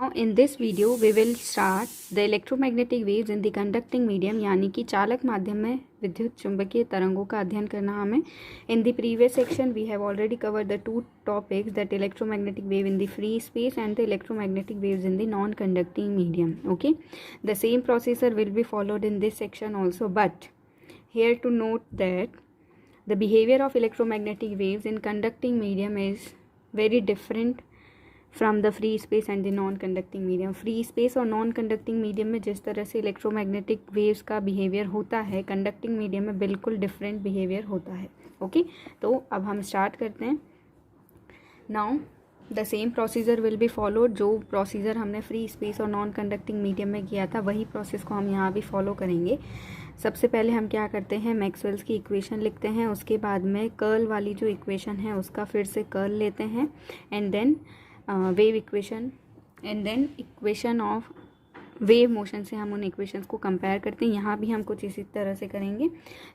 Now in this video we will start the electromagnetic waves in the conducting medium, यानी कि चालक माध्यम में विद्युत चुंबकीय तरंगों का अध्ययन करना हमें. In the previous section we have already covered the two topics, that electromagnetic wave in the free space and the electromagnetic waves in the non-conducting medium. Okay, the same procedure will be followed in this section also, but here to note that the behavior of electromagnetic waves in conducting medium is very different from the free space and the non conducting medium. Free space और non conducting medium में जिस तरह से electromagnetic waves का behaviour होता है, conducting medium में बिल्कुल डिफरेंट बिहेवियर होता है. ओके, तो अब हम स्टार्ट करते हैं. Now the same procedure will be followed. जो प्रोसीजर हमने फ्री स्पेस और नॉन कंडक्टिंग मीडियम में किया था वही प्रोसेस को हम यहाँ भी फॉलो करेंगे. सबसे पहले हम क्या करते हैं, मैक्सवेल्स की इक्वेशन लिखते हैं. उसके बाद में कर्ल वाली जो इक्वेशन है उसका फिर से कर्ल लेते हैं, and then wave equation, and then equation of wave motion से हम उन इक्वेशंस को कंपेयर करते हैं. यहाँ भी हम कुछ इसी तरह से करेंगे.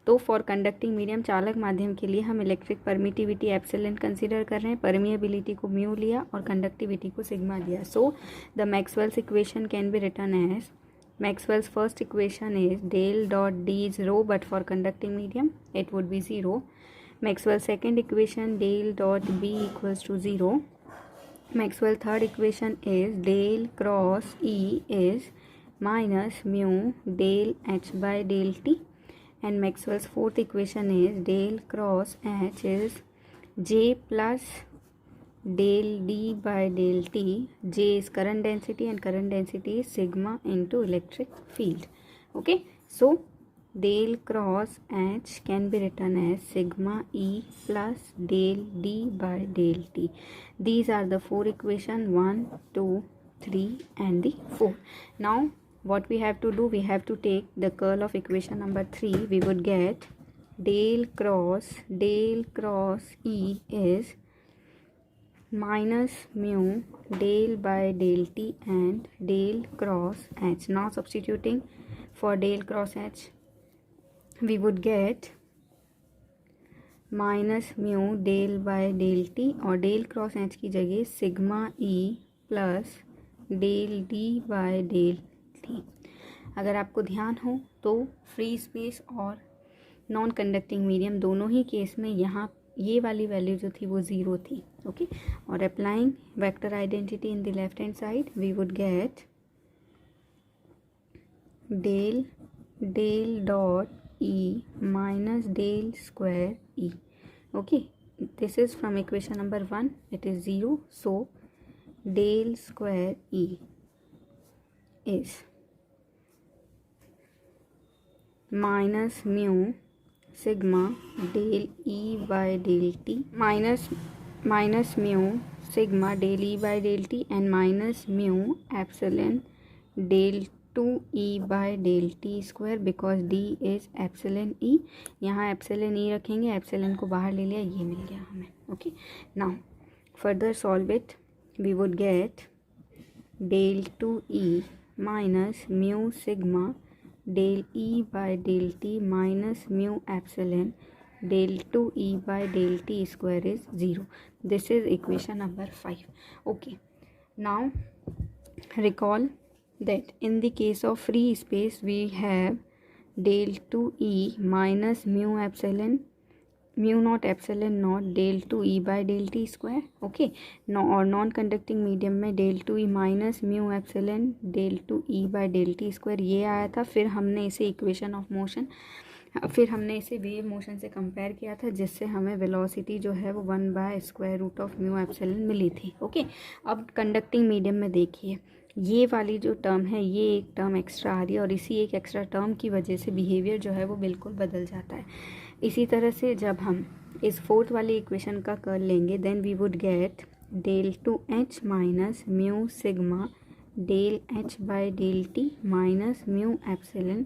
तो फॉर कंडक्टिंग मीडियम, चालक माध्यम के लिए हम इलेक्ट्रिक परमिटिविटी एप्सिलॉन कंसीडर कर रहे हैं, परमिएबिलिटी को म्यू लिया और कंडक्टिविटी को सिग्मा दिया. So the Maxwell's equation can be written as, Maxwell's first equation is del dot D is rho, but for conducting medium it would be 0. Maxwell's second equation del dot B equals to 0. Maxwell's third equation is del cross E is minus mu del H by del T, and Maxwell's fourth equation is del cross H is J plus del D by del T. J is current density and current density is sigma into electric field. Okay, so del cross H can be written as sigma E plus del D by del T. These are the four equations, 1, 2, 3 and the 4. Now what we have to do, we have to take the curl of equation number 3. We would get del cross E is minus mu del by del T and del cross H. Now substituting for del cross H, we would get minus mu del by del T, और del cross H की जगह sigma E plus del D by del T. अगर आपको ध्यान हो तो free space और non conducting medium दोनों ही केस में यहाँ ये वाली वैल्यू जो थी वो 0 थी. ओके, और applying vector identity in the left hand side, we would get del dot E minus del square E. Okay, this is from equation number 1, it is 0. So del square E is minus mu sigma del E by del T minus mu sigma del E by del T and minus mu epsilon del 2E by del T square, because D is epsilon E. यहाँ epsilon E रखेंगे, epsilon को बाहर ले लिया, ये मिल गया हमें. Okay, now further solve it, we would get del 2E minus mu sigma del E by del T minus mu epsilon del 2E by del T square is 0. This is equation number 5. Okay, now recall that in the case of free space we have del 2E minus mu epsilon mu naught epsilon naught del 2E by del T square. Okay, no, और non conducting medium में del 2E minus mu epsilon del 2E by del T square ये आया था. फिर हमने इसे equation of motion, फिर हमने इसे वेव मोशन से कंपेयर किया था, जिससे हमें वेलोसिटी जो है वो 1 by square root of mu epsilon मिली थी. ओके, अब कंडक्टिंग मीडियम में देखिए, ये वाली जो टर्म है ये एक टर्म एक्स्ट्रा आ रही है, और इसी एक एक्स्ट्रा टर्म की वजह से बिहेवियर जो है वो बिल्कुल बदल जाता है. इसी तरह से जब हम इस फोर्थ वाली इक्वेशन का कर्ल लेंगे, then we would get del 2H minus mu sigma del H by del T minus mu epsilon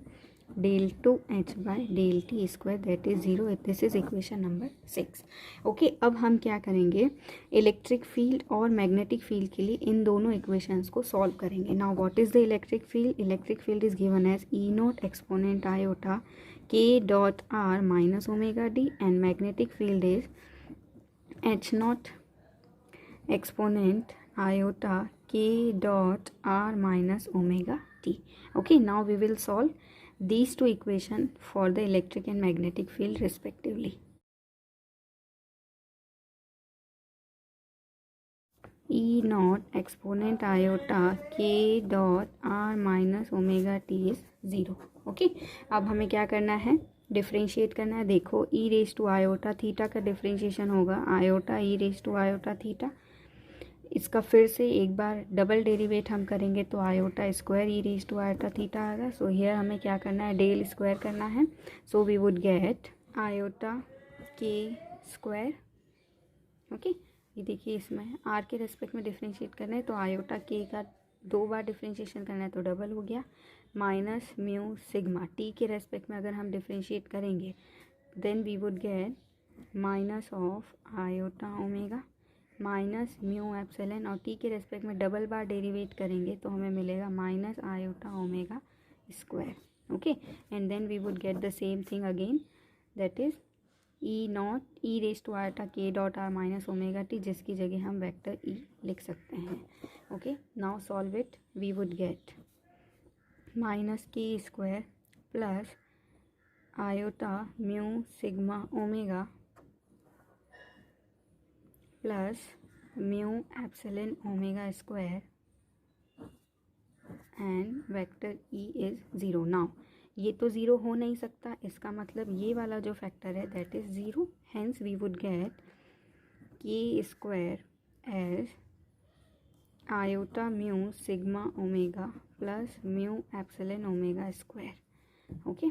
del 2H by del T square, that is 0. This is equation number 6. Okay, अब हम क्या करेंगे, electric field और magnetic field के लिए इन दोनों equations को सॉल्व करेंगे. Now what is the electric field? Electric field is given as E not exponent iota K dot R minus omega D, and magnetic field is H naught exponent iota k dot r minus omega t. Okay, now we will solve these two equations for the electric and magnetic field respectively. E naught exponent iota k dot r minus omega t is 0. Okay, अब हमें क्या करना है, differentiate करना है. देखो e raise to iota theta का differentiation होगा iota e raise to iota theta. इसका फिर से एक बार डबल डेरिवेट हम करेंगे तो iota square E raise to iota theta आएगा. सो हियर हमें क्या करना है, डेल स्क्वायर करना है. So we would get iota k square. Okay, ये देखिए इसमें आर के रेस्पेक्ट में डिफ्रेंशिएट करना है तो आयोटा के का 2 बार डिफ्रेंशिएशन करना है तो डबल हो गया, माइनस म्यू सिग्मा टी के रेस्पेक्ट में अगर हम डिफ्रेंशिएट करेंगे then we would get minus of iota omega minus mu epsilon, और टी के रेस्पेक्ट में डबल बार डेरिवेट करेंगे तो हमें मिलेगा minus iota omega square. Okay, and then we would get the same thing again, that is E not E raise to iota K dot are minus omega T, जिसकी जगह हम vector E लिख सकते हैं. Okay, now solve it. We would get minus K square plus iota mu sigma omega plus mu epsilon omega square and vector E is 0. Now ये तो 0 हो नहीं सकता, इसका मतलब ये वाला जो फैक्टर है that is 0. Hence we would get K square as iota mu sigma omega plus mu epsilon omega square. Okay,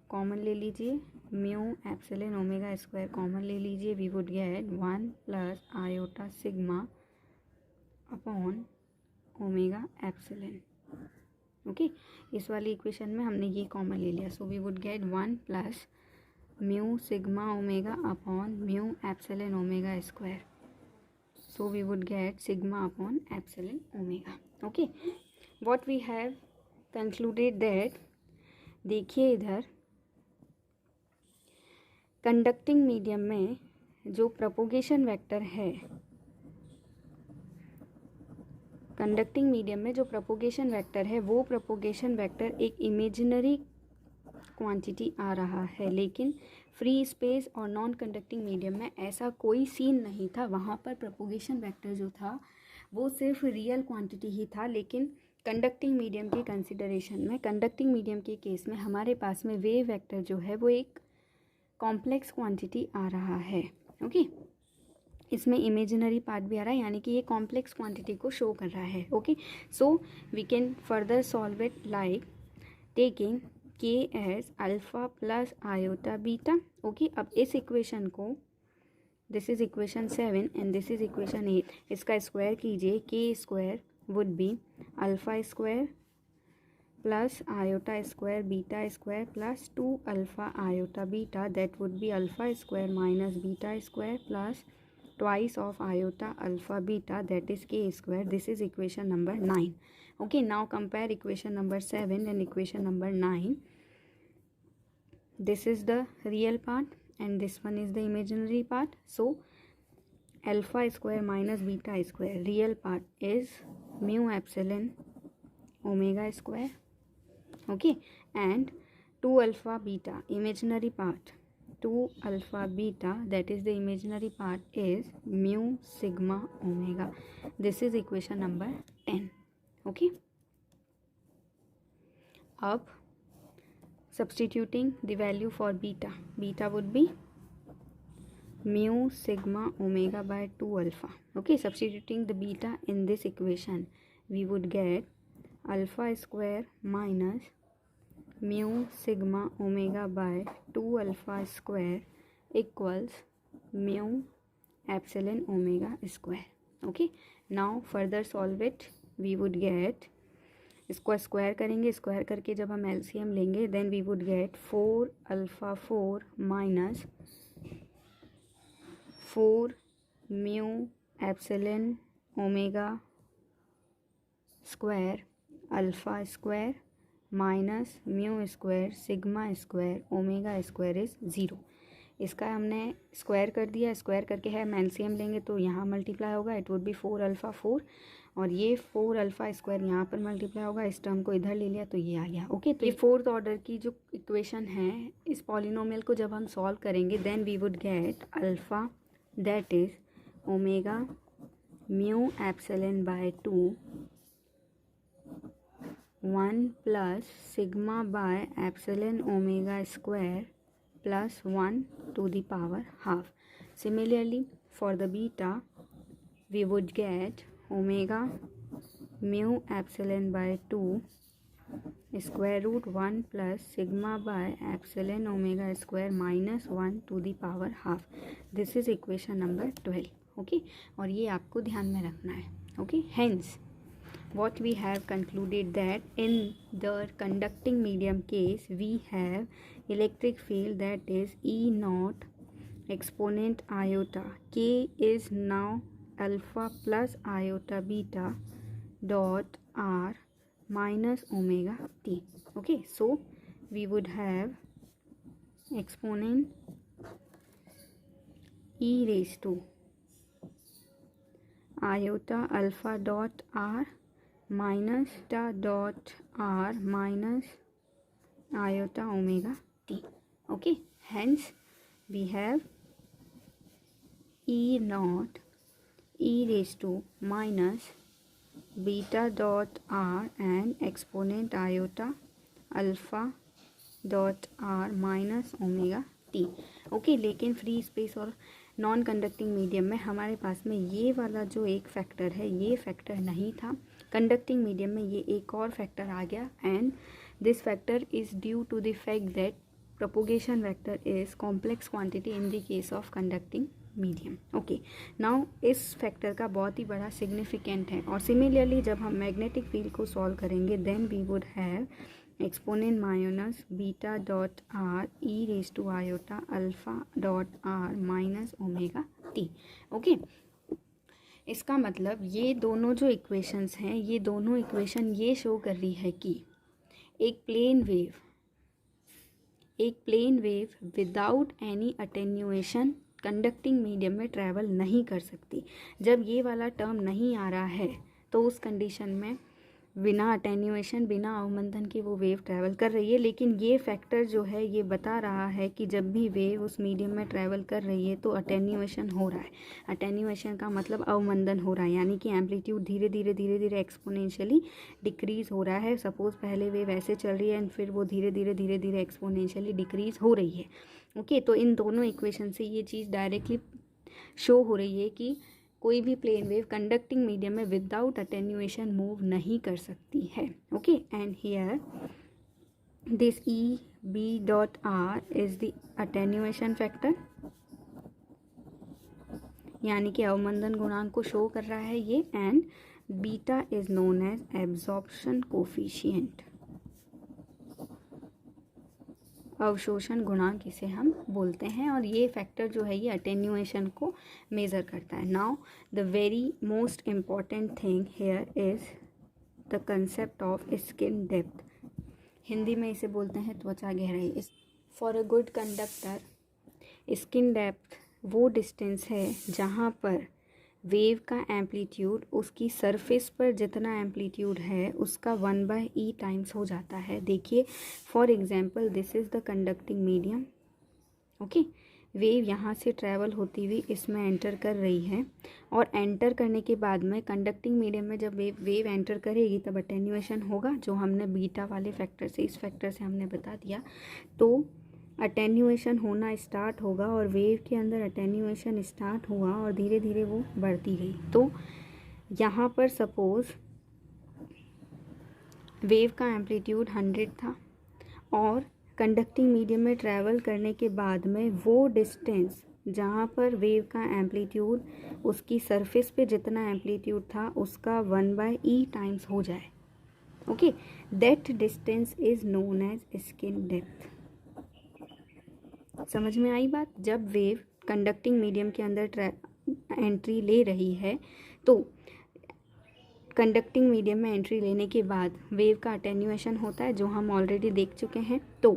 common ले लीजिए, mu epsilon omega square common ले लीजिए. We would get 1 plus iota sigma upon omega epsilon. Okay, इस वाली equation में हमने ये common ले लिया. So we would get 1 plus mu sigma omega upon mu epsilon omega square. So we would get sigma upon epsilon omega. Okay, what we have concluded that, देखिए इधर conducting medium में जो propagation vector है, conducting medium में जो propagation vector है वो propagation vector एक इमेजिनरी क्वांटिटी आ रहा है. लेकिन फ्री स्पेस और नॉन कंडक्टिंग मीडियम में ऐसा कोई सीन नहीं था. वहाँ पर प्रोपोगेशन वेक्टर जो था वो सिर्फ रियल क्वांटिटी ही था. लेकिन कंडक्टिंग मीडियम के कंसिडरेशन में, कंडक्टिंग मीडियम के केस में हमारे पास में वेव वेक्टर जो है वो एक कॉम्प्लेक्स क्वांटिटी आ रहा है. ओके, इसमें इमेजिनरी पार्ट भी आ रहा है, यानी कि ये कॉम्प्लेक्स क्वांटिटी को शो कर रहा है. Okay, so we can further solve it like taking K as alpha plus iota beta. Okay, अब इस इक्वेशन को, this is equation 7 and this is equation 8, इसका स्क्वायर कीजिए. K square would be alpha square plus iota square beta square plus 2 alpha iota beta, that would be alpha square minus beta square plus twice of iota alpha beta, that is k square. This is equation number 9. Okay, now compare equation number 7 and equation number 9. This is the real part and this one is the imaginary part. So alpha square minus beta square, real part is mu epsilon omega square. Okay, and 2 alpha beta, imaginary part, 2 alpha beta, that is the imaginary part, is mu sigma omega. This is equation number 10. Okay, अब substituting the value for beta, beta would be mu sigma omega by 2 alpha. Okay, substituting the beta in this equation, we would get alpha square minus mu sigma omega by 2 alpha square equals mu epsilon omega square. Okay, now further solve it. We would get, इसको square करेंगे, square करके जब हम LCM लेंगे then we would get 4 alpha 4 minus 4 mu epsilon omega square alpha square minus mu square sigma square omega square is 0. इसका हमने square कर दिया, स्क्वायर करके है हम एलसीएम लेंगे तो यहाँ मल्टीप्लाई होगा, इट वुड बी 4 अल्फ़ा 4 और ये 4 अल्फ़ा स्क्वायर यहाँ पर मल्टीप्लाई होगा, इस टर्म को इधर ले लिया तो ये आ गया। ओके, तो ये फोर्थ ऑर्डर की जो इक्वेशन है, इस पॉलिनोमियल को जब हम सॉल्व करेंगे then we would get alpha that is omega mu epsilon by 2 1 plus sigma by epsilon omega square plus 1 to the power half. Similarly, for the beta, we would get omega mu epsilon by 2 square root 1 plus sigma by epsilon omega square minus 1 to the power half. This is equation number 12. Okay, और ये आपको ध्यान में रखना है. Okay, hence what we have concluded that in the conducting medium case we have electric field that is E naught exponent iota. K is now alpha plus iota beta dot r minus omega t. Okay, so we would have exponent e raised to iota alpha dot r minus ta dot r minus iota omega t. Okay, hence we have e naught e raised to minus beta dot r and exponent iota alpha dot r minus omega t. Okay, लेकिन free space और non conducting medium में हमारे पास में ये वाला जो एक फैक्टर है ये फैक्टर नहीं था. कंडक्टिंग मीडियम में ये एक और फैक्टर आ गया and this factor is due to the fact that propagation vector is complex quantity in the case of conducting medium. Okay, now इस फैक्टर का बहुत ही बड़ा सिग्निफिकेंट है. और सिमिलरली जब हम मैग्नेटिक फील्ड को सॉल्व करेंगे then we would have exponent minus beta dot r e raised to iota alpha dot r minus omega t. Okay, इसका मतलब ये दोनों जो इक्वेशंस हैं ये दोनों इक्वेशन ये शो कर रही है कि एक plane wave without any attenuation conducting medium में ट्रैवल नहीं कर सकती. जब ये वाला टर्म नहीं आ रहा है तो उस कंडीशन में बिना अटेन्यूएशन बिना अवमंदन के वो वेव ट्रैवल कर रही है. लेकिन ये फैक्टर जो है ये बता रहा है कि जब भी वेव उस मीडियम में ट्रैवल कर रही है तो अटेन्यूएशन हो रहा है. अटेन्यूएशन का मतलब अवमंदन हो रहा है, यानी कि एम्पलीट्यूड धीरे धीरे एक्सपोनेंशियली डिक्रीज हो रहा है. सपोज पहले वेव ऐसे चल रही है एंड फिर वो धीरे धीरे एक्सपोनेंशियली डिक्रीज हो रही है. ओके, तो इन दोनों इक्वेशन से ये चीज़ डायरेक्टली शो हो रही है कि कोई भी प्लेन वेव कंडक्टिंग मीडियम में विदाउट अटेन्यूएशन मूव नहीं कर सकती है. Okay, and here this e b dot r is the attenuation factor, यानी कि अवमंदन गुणांक को शो कर रहा है ये. And beta is known as absorption coefficient, अवशोषण गुणांक इसे हम बोलते हैं. और ये फैक्टर जो है ये अटेन्यूएशन को मेज़र करता है. Now the very most important thing here is the concept of skin depth. Hindi में इसे बोलते हैं त्वचा गहराई. For a good conductor skin depth वो डिस्टेंस है जहाँ पर वेव का एम्पलीट्यूड उसकी सरफेस पर जितना एम्पलीट्यूड है उसका 1/e टाइम्स हो जाता है. देखिए, for example this is the conducting medium. Okay, wave यहाँ से ट्रैवल होती हुई इसमें एंटर कर रही है और एंटर करने के बाद में कंडक्टिंग मीडियम में जब वेव एंटर करेगी तब अटेन्यूएशन होगा, जो हमने बीटा वाले फैक्टर से इस फैक्टर से हमने बता दिया. तो अटेन्यूएशन होना स्टार्ट होगा और वेव के अंदर अटेन्यूएशन स्टार्ट हुआ और धीरे धीरे वो बढ़ती गई. तो यहाँ पर सपोज़ वेव का एम्पलीट्यूड 100 था और कंडक्टिंग मीडियम में ट्रैवल करने के बाद में वो डिस्टेंस जहाँ पर वेव का एम्पलीट्यूड उसकी सरफेस पे जितना एम्पलीट्यूड था उसका 1/e टाइम्स हो जाए. Okay, that distance is known as skin depth. समझ में आई बात? जब वेव कंडक्टिंग मीडियम के अंदर एंट्री ले रही है तो कंडक्टिंग मीडियम में एंट्री लेने के बाद वेव का अटेन्यूएशन होता है, जो हम ऑलरेडी देख चुके हैं. तो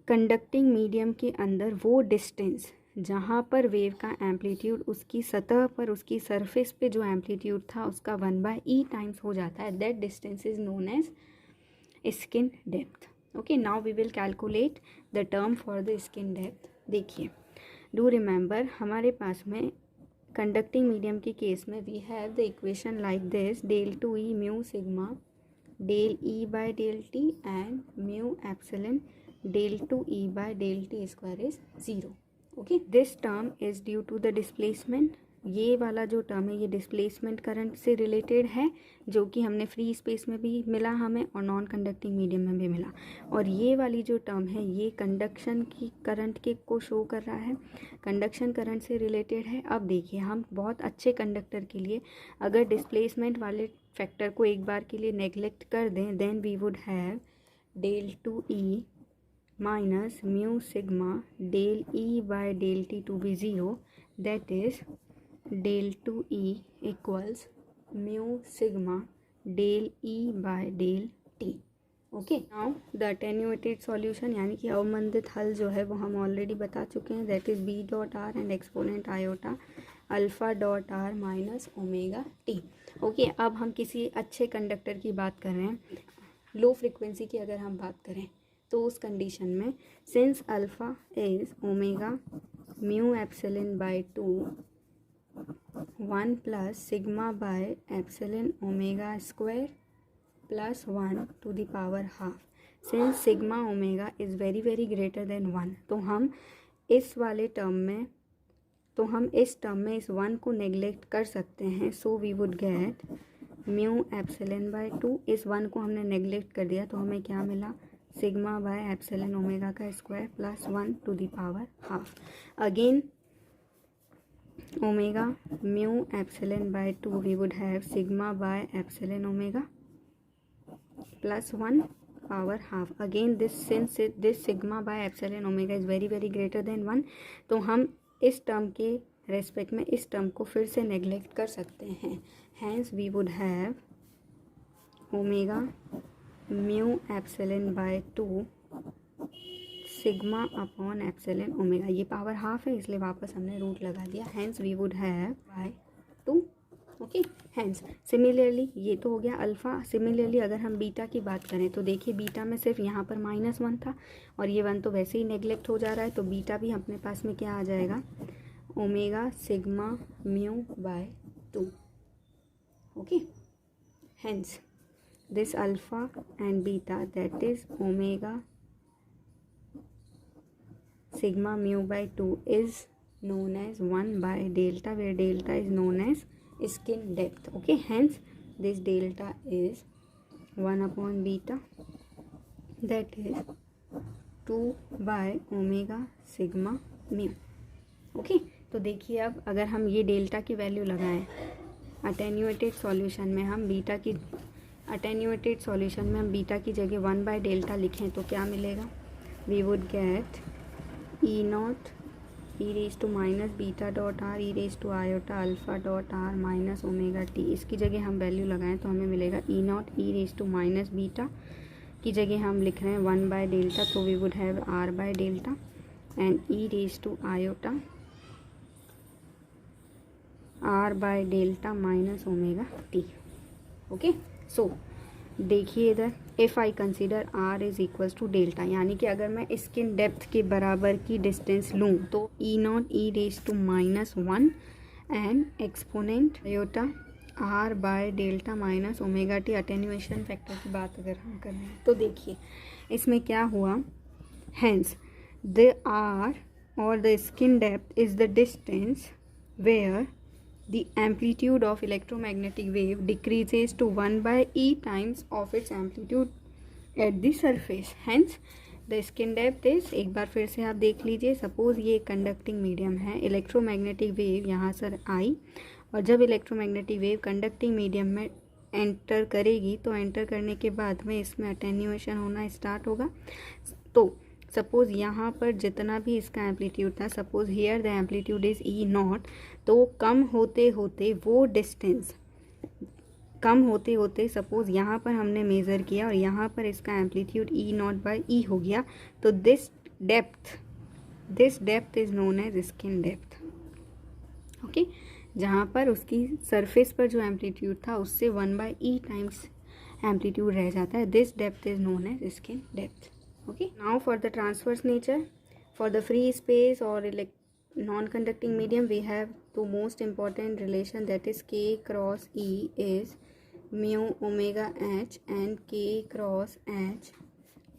कंडक्टिंग मीडियम के अंदर वो डिस्टेंस जहाँ पर वेव का एम्पलीट्यूड उसकी सतह पर, उसकी सरफेस पे जो एम्पलीट्यूड था उसका 1/e टाइम्स हो जाता है, that distance is known as skin depth. Okay, now we will calculate the term for the skin depth. देखिए, डू रिमेंबर हमारे पास में कंडक्टिंग मीडियम के केस में we have the equation like this, del 2e mu sigma del E by del T and mu epsilon del 2E by del T square is 0. Okay, this term is due to the displacement. ये वाला जो term है ये displacement current से related है, जो कि हमने फ्री स्पेस में भी मिला हमें और नॉन कंडक्टिंग मीडियम में भी मिला. और ये वाली जो टर्म है ये कंडक्शन की करंट के को शो कर रहा है, कंडक्शन करंट से रिलेटेड है. अब देखिए, हम बहुत अच्छे कंडक्टर के लिए अगर डिस्प्लेसमेंट वाले फैक्टर को एक बार के लिए नेग्लेक्ट कर दें, then we would have del 2e minus mu sigma del E by del T to be 0, that is del 2e equals mu sigma del E by del T. Okay, now the attenuated solution यानी कि अवमंदित हल जो है वो हम already बता चुके हैं, that is b dot r and exponent iota alpha dot are minus omega t. Okay, अब हम किसी अच्छे कंडक्टर की बात कर रहे हैं. लो फ्रिक्वेंसी की अगर हम बात करें तो उस कंडीशन में since alpha is omega mu epsilon by 2 1 plus sigma by epsilon omega square plus 1 to the power half. Since sigma omega is very very greater than 1, तो हम इस वाले टर्म में इस 1 को नेग्लेक्ट कर सकते हैं. So we would get mu epsilon by 2. इस 1 को हमने नेग्लेक्ट कर दिया तो हमें क्या मिला, सिग्मा बाय एप्सिलॉन ओमेगा का square plus 1 to the power half. Again omega mu epsilon by 2 we would have sigma by epsilon omega plus 1 power half. Again since this sigma by epsilon omega is very very greater than 1, तो हम इस term के respect में इस term को फिर से neglect कर सकते हैं. Hence we would have omega mu epsilon by 2 sigma upon epsilon omega. ये पावर हाफ है इसलिए वापस हमने रूट लगा दिया. Hence we would have by 2. Okay, hence similarly ये तो हो गया अल्फ़ा. सिमिलरली अगर हम बीटा की बात करें तो देखिए, बीटा में सिर्फ यहाँ पर -1 था और ये 1 तो वैसे ही नेग्लेक्ट हो जा रहा है, तो बीटा भी अपने पास में क्या आ जाएगा, omega sigma mu by 2. Okay, hence this alpha and beta that is omega sigma mu by 2 is known as 1 by delta, where delta is known as skin depth. Okay, hence this delta is 1 upon beta, that is 2 by omega sigma mu. Okay, तो देखिए अब अगर हम ये delta की value लगाएं attenuated solution में, हम बीटा की अटेन्यूएटेड सॉल्यूशन में हम बीटा की जगह 1 बाय डेल्टा लिखें तो क्या मिलेगा, we would get e not E raise to minus beta dot r e raise to iota alpha dot are minus omega t. इसकी जगह हम वैल्यू लगाएं तो हमें मिलेगा e not E raise to minus beta की जगह हम लिख रहे हैं 1 बाय डेल्टा, तो we would have r by delta and e raise to iota r by delta minus omega t. Okay, सो देखिए इधर, if I consider r is equals to delta, यानी कि अगर मैं स्किन डेप्थ के बराबर की डिस्टेंस लूँ तो e not E raise to -1 and exponent iota r by delta minus omega t. Attenuation factor की बात अगर हम कर रहे हैं तो देखिए इसमें क्या हुआ, हैंस द आर और the skin depth is the distance where the amplitude of electromagnetic wave decreases to 1 by e times of its amplitude at the surface. Hence the skin depth is, एक बार फिर से आप देख लीजिए, suppose ये conducting medium है, electromagnetic wave यहाँ से आई और जब इलेक्ट्रोमैग्नेटिक वेव कंडक्टिंग मीडियम में एंटर करेगी तो एंटर करने के बाद में इसमें अटेन्यूएशन होना स्टार्ट होगा. तो सपोज़ यहाँ पर जितना भी इसका एम्पलीट्यूड था, suppose here the amplitude is E not, तो कम होते होते वो डिस्टेंस कम होते होते सपोज़ यहाँ पर हमने मेज़र किया और यहाँ पर इसका amplitude e not by e हो गया, तो this depth this depth is known as skin depth. Okay, जहाँ पर उसकी सरफेस पर जो एम्पलीट्यूड था उससे 1/e टाइम्स एम्पलीट्यूड रह जाता है। This depth is known as skin depth. Okay, now for the transverse nature, for the free space और non conducting medium we have the most important relation, that is k cross e is mu omega h and k cross h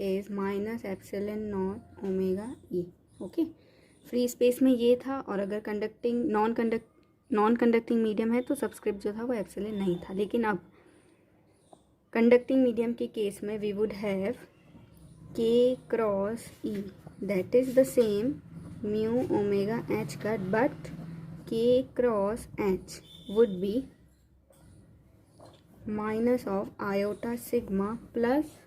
is minus epsilon not omega e। Okay, free space में ये था, और अगर conducting non conducting medium है तो subscript जो था वो एप्सिलॉन नहीं था। लेकिन अब कंडक्टिंग मीडियम के केस में we would have k cross e that is the same mu omega h cut, but k cross h would be minus of iota sigma plus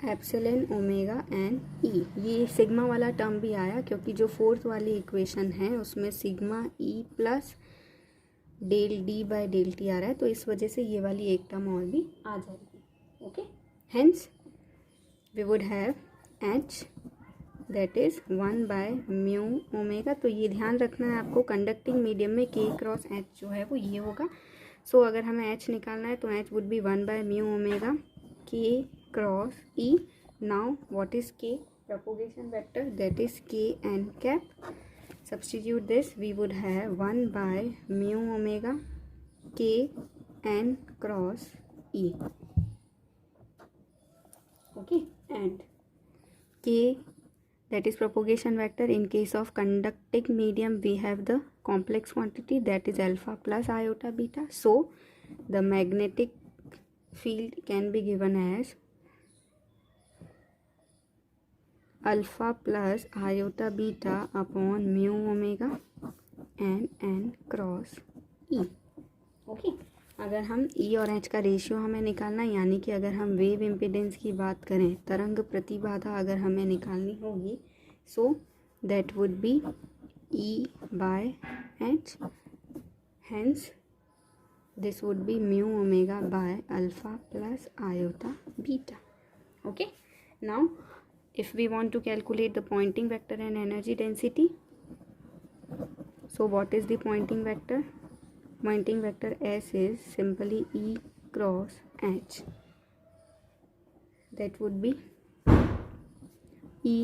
epsilon omega and e। ये sigma वाला term भी आया क्योंकि जो fourth वाली equation है उसमें sigma e plus del d by del t आ रहा है, तो इस वजह से ये वाली एक टर्म और भी आ जाएगी। Okay, hence we would have h that is 1/म्यू ओमेगा। तो ये ध्यान रखना है आपको, कंडक्टिंग मीडियम में k क्रॉस h जो है वो ये होगा। सो अगर हमें h निकालना है तो h वुड बी 1/म्यू omega k cross e। Now what is k? propagation vector, that is k n cap. Substitute this, we would have 1/म्यू omega k n cross e. Okay, and k, that is propagation vector. In case of conducting medium we have the complex quantity, that is alpha plus iota beta. So the magnetic field can be given as alpha plus iota beta upon mu omega and n cross e। Okay, अगर हम e और h का ratio हमें निकालना, यानी कि अगर हम वेव इम्पिडेंस की बात करें, तरंग प्रतिबाधा अगर हमें निकालनी होगी, so that would be e by h, hence this would be mu omega by alpha plus iota beta. Okay, now if we want to calculate the Poynting vector and energy density, so what is the Poynting vector? Poynting vector S is simply E cross H, that would be E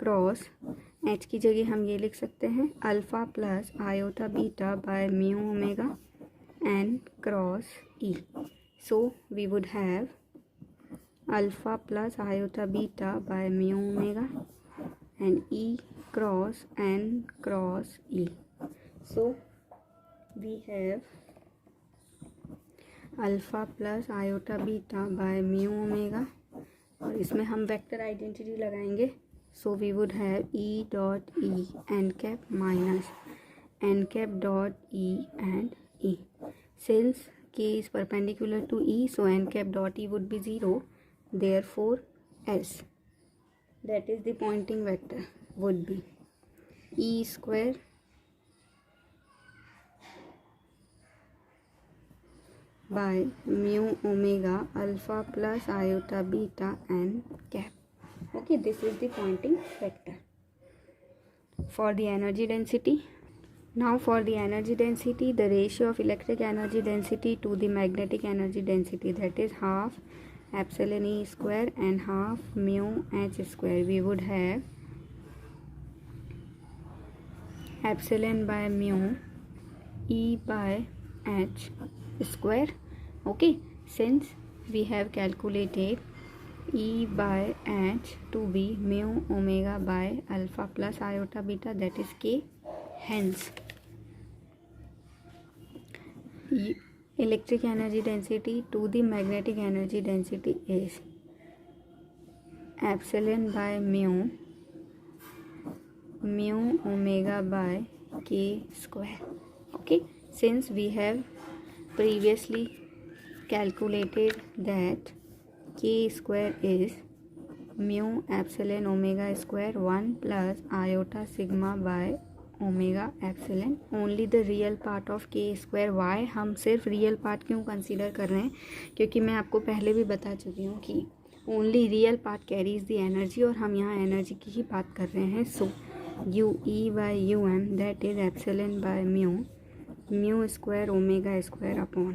cross H की जगह हम ये लिख सकते हैं alpha plus iota beta by mu omega n cross E। so we would have alpha plus iota beta by mu omega and e cross n cross e। So we have alpha plus iota beta by mu omega, और इसमें हम vector identity लगाएंगे। So we would have e dot e n cap minus n cap dot e and e। Since k is perpendicular to e, so n cap dot e would be 0. Therefore S, that is the Poynting vector, would be e square by mu omega alpha plus iota beta n cap। Okay, this is the Poynting vector. For the energy density, now for the energy density, the ratio of electric energy density to the magnetic energy density, that is half epsilon e square and half mu h square. We would have epsilon by mu e by h square. Okay, since we have calculated e by h to be mu omega by alpha plus iota beta, that is k, hence electric energy density to the magnetic energy density is epsilon by mu omega by k square. Okay, since we have previously calculated that k square is mu epsilon omega square 1 plus iota sigma by omega epsilon, only the real part of के square. Y हम सिर्फ real part क्यों consider कर रहे हैं? क्योंकि मैं आपको पहले भी बता चुकी हूँ कि only real part carries the energy, और हम यहाँ एनर्जी की ही बात कर रहे हैं. So u e by u m that is epsilon by mu square omega square upon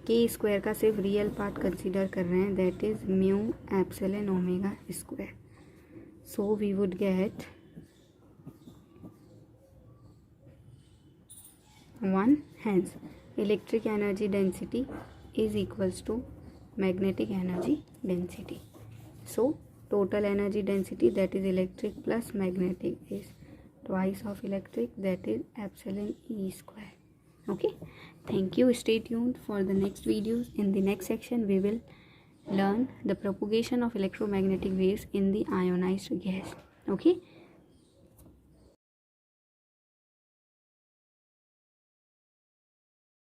k square का सिर्फ रियल पार्ट कंसीडर कर रहे हैं, that is mu epsilon omega square. So we would get 1. Hence electric energy density is equals to magnetic energy density. So total energy density, that is electric plus magnetic, is twice of electric, that is epsilon E square. Okay, thank you. Stay tuned for the next videos. In the next section we will learn the propagation of electromagnetic waves in the ionized gas. Okay.